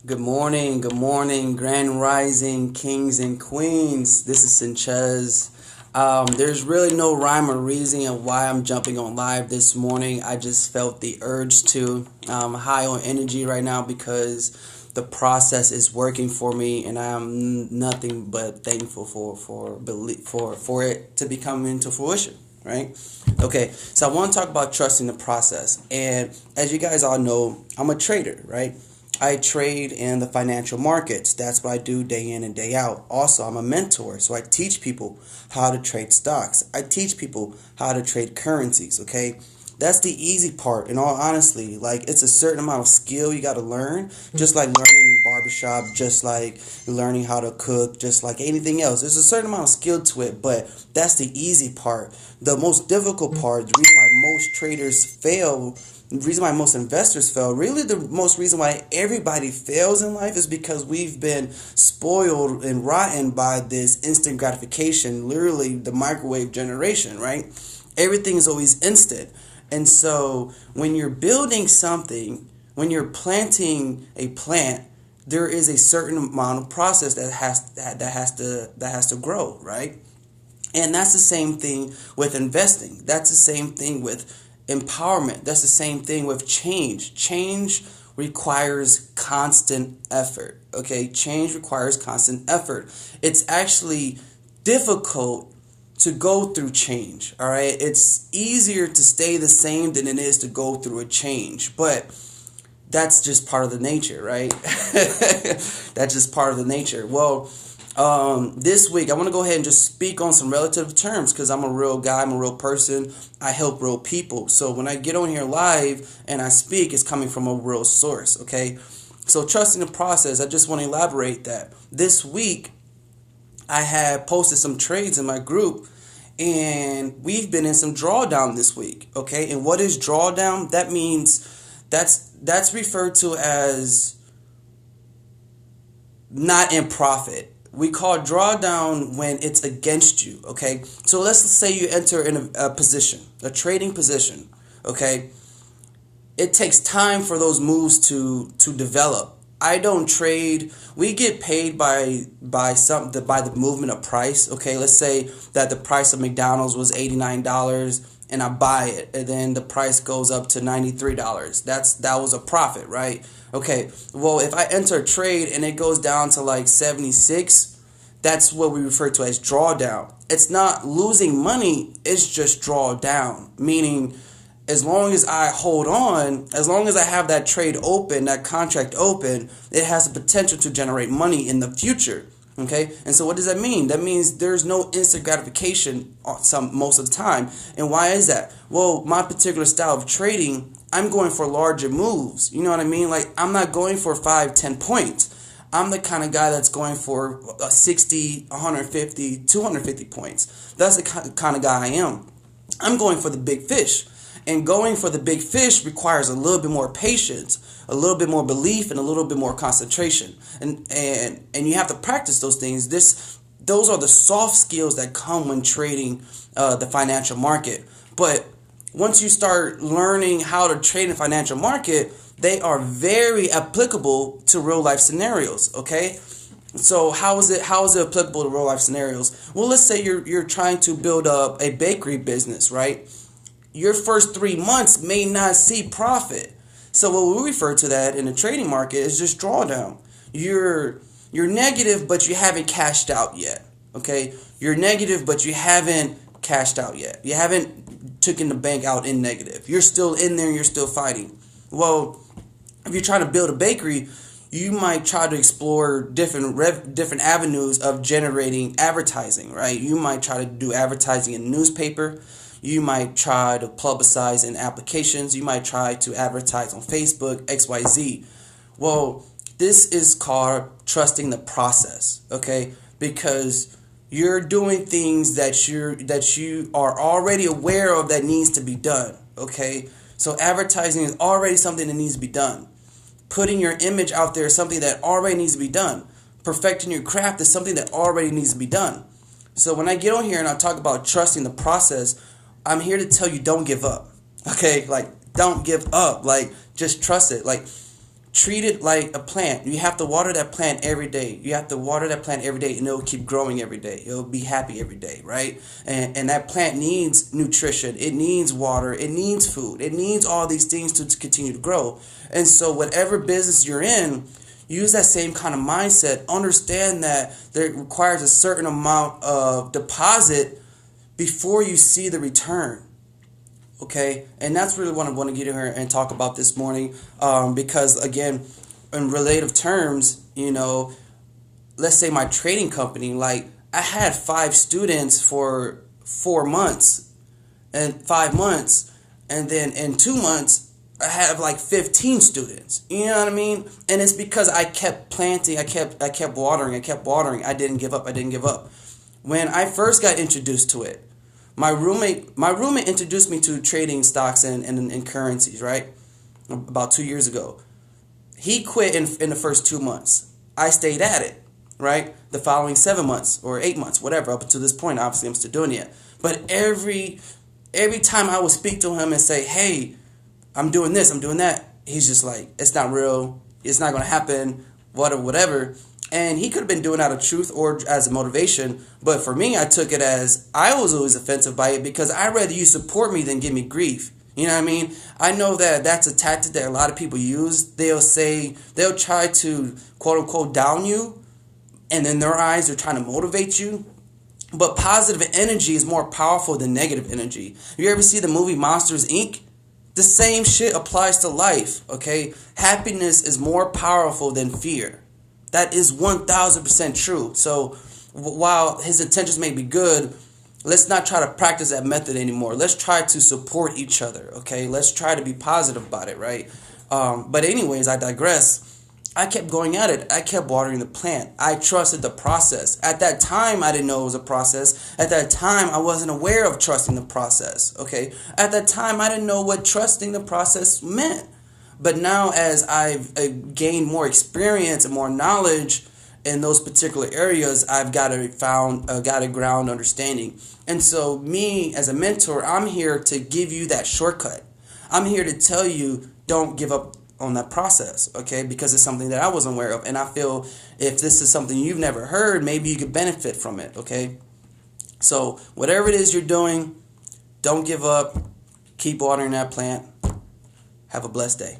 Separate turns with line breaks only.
Good morning, Grand Rising Kings and Queens. This is Sanchez. There's really no rhyme or reason of why I'm jumping on live this morning. I just felt the urge to. High on energy right now because the process is working for me, and I'm nothing but thankful for it to be coming into fruition. Right? Okay, so I want to talk about trusting the process, and as you guys all know, I'm a trader, right? I trade in the financial markets. That's what I do day in and day out. Also, I'm a mentor, so I teach people how to trade stocks. I teach people how to trade currencies, okay? That's the easy part. In all honesty, like it's a certain amount of skill you got to learn, just like learning barbershop, just like learning how to cook, just like anything else. There's a certain amount of skill to it, but that's the easy part. The most difficult part, the reason why most traders fail, the reason why most investors fail, really the most reason why everybody fails in life is because we've been spoiled and rotten by this instant gratification, literally the microwave generation, right? Everything is always instant. And so when you're building something, when you're planting a plant, there is a certain amount of process that has to grow, right? And that's the same thing with investing. That's the same thing with empowerment. That's the same thing with change. Change requires constant effort. Okay? Change requires constant effort. It's actually difficult to go through change. All right? It's easier to stay the same than it is to go through a change. But that's just part of the nature, right? That's just part of the nature. Well, this week I want to go ahead and just speak on some relative terms because I'm a real guy, I'm a real person, I help real people. So when I get on here live and I speak, it's coming from a real source, okay? So trusting the process, I just want to elaborate that. This week, I had posted some trades in my group, and we've been in some drawdown this week, okay? And what is drawdown? That means that's referred to as not in profit. We call drawdown when it's against you, okay? So let's say you enter in a position, a trading position, okay? It takes time for those moves to develop. I don't trade. We get paid by the movement of price. Okay, let's say that the price of McDonald's was $89 and I buy it, and then the price goes up to $93. That was a profit, right? Okay. Well, if I enter a trade and it goes down to like 76, that's what we refer to as drawdown. It's not losing money, it's just drawdown, meaning as long as I hold on, as long as I have that trade open, that contract open, it has the potential to generate money in the future. Okay, and so what does that mean? That means there's no instant gratification most of the time. And why is that? Well, my particular style of trading, I'm going for larger moves. You know what I mean? Like I'm not going for 5, 10 points. I'm the kind of guy that's going for 60, 150, 250 points. That's the kind of guy I am. I'm going for the big fish. And going for the big fish requires a little bit more patience, a little bit more belief, and a little bit more concentration. And you have to practice those things. Those are the soft skills that come when trading the financial market. But once you start learning how to trade in the financial market, they are very applicable to real life scenarios. Okay. So how is it applicable to real life scenarios? Well, let's say you're trying to build up a bakery business, right? Your first 3 months may not see profit. So what we refer to that in the trading market is just drawdown. You're negative, but you haven't cashed out yet. Okay? You're negative, but you haven't cashed out yet. You haven't taken the bank out in negative. You're still in there and you're still fighting. Well, if you're trying to build a bakery, you might try to explore different avenues of generating advertising, right? You might try to do advertising in newspaper. You might try to publicize in applications. You might try to advertise on Facebook, XYZ. Well, this is called trusting the process, okay? Because you're doing things that you are already aware of that needs to be done, okay? So advertising is already something that needs to be done. Putting your image out there is something that already needs to be done. Perfecting your craft is something that already needs to be done. So when I get on here and I talk about trusting the process, I'm here to tell you don't give up. Okay? Like, don't give up. Like, just trust it. Like, Treat it like a plant. You have to water that plant every day. You have to water that plant every day, and it'll keep growing every day. It'll be happy every day, right? And that plant needs nutrition. It needs water. It needs food. It needs all these things to continue to grow. And so whatever business you're in, use that same kind of mindset. Understand that there requires a certain amount of deposit before you see the return. Okay, and that's really what I want to get in here and talk about this morning, because again, in relative terms, let's say my trading company, like I had 5 students for 4 months and 5 months, and then in 2 months I have like 15 students. You know what I mean? And it's because I kept planting, I kept watering, I didn't give up. When I first got introduced to it, my roommate introduced me to trading stocks and currencies, right? About 2 years ago. He quit in the first 2 months. I stayed at it, right? The following 7 months or 8 months, whatever, up to this point, obviously I'm still doing it. But every time I would speak to him and say, hey, I'm doing this, I'm doing that, he's just like, it's not real, it's not going to happen, whatever. And he could have been doing it out of truth or as a motivation. But for me, I took it as I was always offensive by it, because I'd rather you support me than give me grief. You know what I mean? I know that that's a tactic that a lot of people use. They'll try to quote unquote down you, and in their eyes they're trying to motivate you. But positive energy is more powerful than negative energy. You ever see the movie Monsters Inc.? The same shit applies to life, okay? Happiness is more powerful than fear. That is 1000% true. So while his intentions may be good, let's not try to practice that method anymore. Let's try to support each other, okay? Let's try to be positive about it, right? But anyways, I digress. I kept going at it. I kept watering the plant. I trusted the process. At that time, I didn't know it was a process. At that time, I wasn't aware of trusting the process, okay? At that time, I didn't know what trusting the process meant. But now, as I've gained more experience and more knowledge in those particular areas, I've got a ground understanding. And so me as a mentor, I'm here to give you that shortcut. I'm here to tell you, don't give up on that process, okay? Because it's something that I wasn't aware of. And I feel if this is something you've never heard, maybe you could benefit from it, okay? So whatever it is you're doing, don't give up. Keep watering that plant. Have a blessed day.